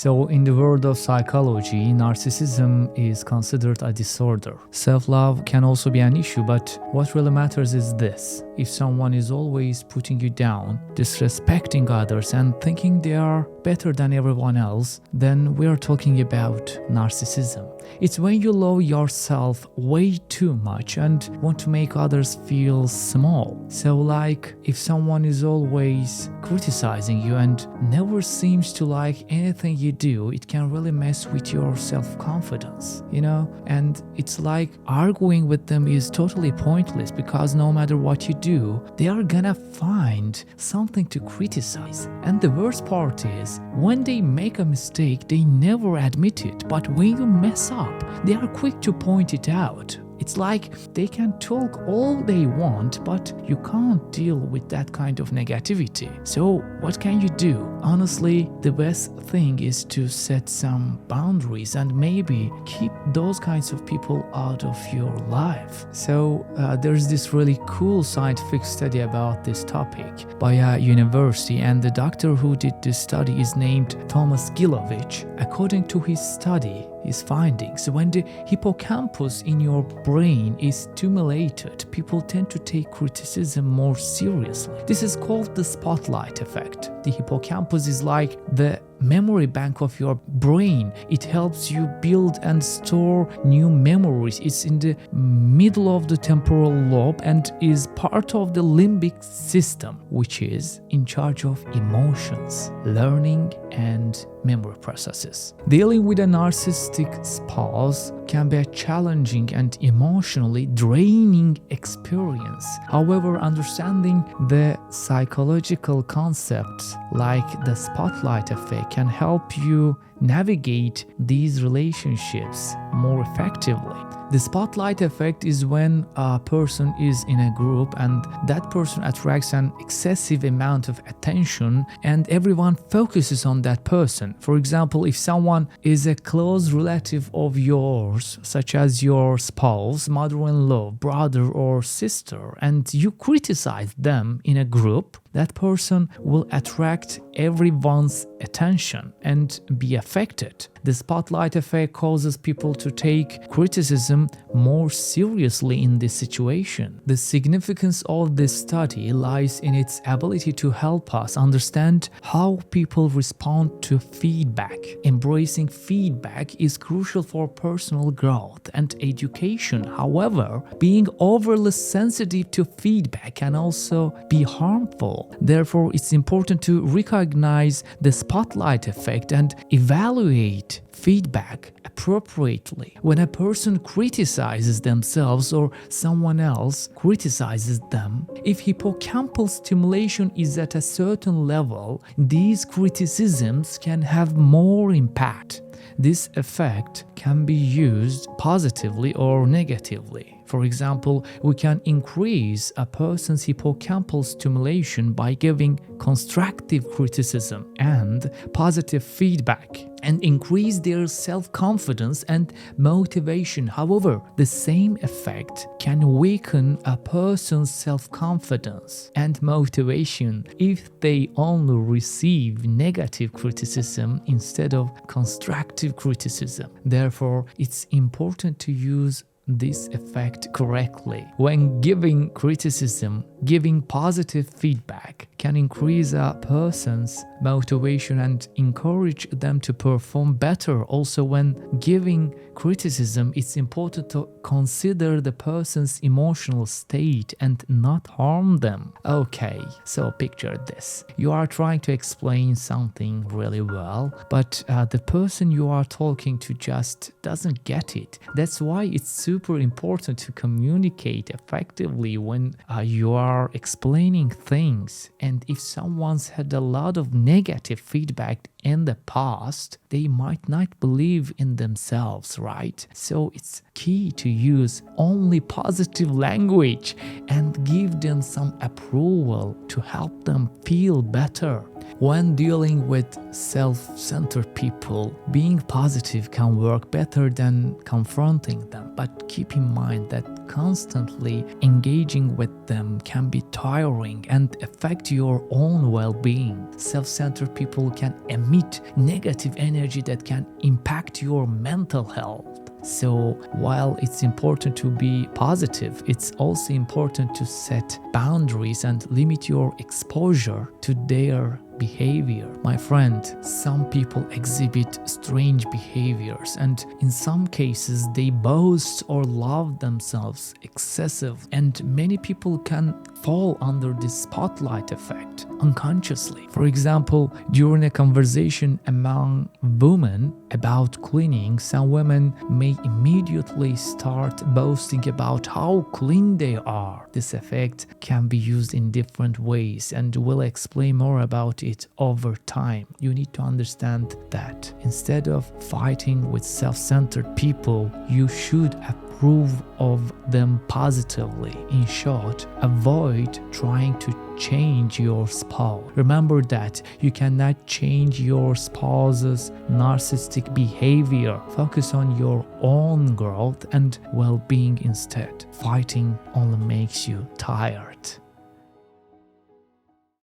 So in the world of psychology, narcissism is considered a disorder. Self-love can also be an issue, but what really matters is this. If someone is always putting you down, disrespecting others, and thinking they are better than everyone else, then we are talking about narcissism. It's when you love yourself way too much and want to make others feel small. So like if someone is always criticizing you and never seems to like anything you do, it can really mess with your self-confidence, And it's like arguing with them is totally pointless because no matter what you do, they are gonna find something to criticize. And the worst part is, when they make a mistake, they never admit it. But when you mess up, they are quick to point it out. It's like they can talk all they want, but you can't deal with that kind of negativity. So what can you do? Honestly, the best thing is to set some boundaries and maybe keep those kinds of people out of your life. So there's this really cool scientific study about this topic by a university, and the doctor who did this study is named Thomas Gilovich. According to his findings, when the hippocampus in your brain is stimulated, people tend to take criticism more seriously. This is called the spotlight effect. The hippocampus is like the memory bank of your brain. It helps you build and store new memories. It's in the middle of the temporal lobe and is part of the limbic system, which is in charge of emotions, learning, and memory processes. Dealing with a narcissistic spouse can be a challenging and emotionally draining experience. However, understanding the psychological concepts like the spotlight effect can help you navigate these relationships more effectively. The spotlight effect is when a person is in a group and that person attracts an excessive amount of attention and everyone focuses on that person. For example, if someone is a close relative of yours, such as your spouse, mother-in-law, brother or sister, and you criticize them in a group, that person will attract everyone's attention and be affected. The spotlight effect causes people to take criticism more seriously in this situation. The significance of this study lies in its ability to help us understand how people respond to feedback. Embracing feedback is crucial for personal growth and education. However, being overly sensitive to feedback can also be harmful. Therefore, it's important to recognize the spotlight effect and evaluate feedback appropriately. When a person criticizes themselves or someone else criticizes them, if hippocampal stimulation is at a certain level, these criticisms can have more impact. This effect can be used positively or negatively. For example, we can increase a person's hippocampal stimulation by giving constructive criticism and positive feedback and increase their self-confidence and motivation. However, the same effect can weaken a person's self-confidence and motivation if they only receive negative criticism instead of constructive criticism. Therefore, it's important to use this effect correctly. When giving criticism, giving positive feedback can increase a person's motivation and encourage them to perform better. Also, when giving criticism, it's important to consider the person's emotional state and not harm them. Okay, so picture this. You are trying to explain something really well, but the person you are talking to just doesn't get it. That's why it's super important to communicate effectively when you are explaining things. And if someone's had a lot of negative feedback in the past, they might not believe in themselves, right? So it's key to use only positive language and give them some approval to help them feel better. When dealing with self-centered people, being positive can work better than confronting them. But keep in mind that constantly engaging with them can be tiring and affect your own well-being. Self-centered people can emit negative energy that can impact your mental health. So while it's important to be positive, it's also important to set boundaries and limit your exposure to their behavior. My friend, some people exhibit strange behaviors, and in some cases they boast or love themselves excessive, and many people can fall under this spotlight effect unconsciously. For example, during a conversation among women about cleaning, some women may immediately start boasting about how clean they are. This effect can be used in different ways, and we'll explain more about it over time. You need to understand that instead of fighting with self-centered people, you should approve of them positively. In short, avoid trying to change your spouse. Remember that you cannot change your spouse's narcissistic behavior. Focus on your own growth and well-being instead. Fighting only makes you tired.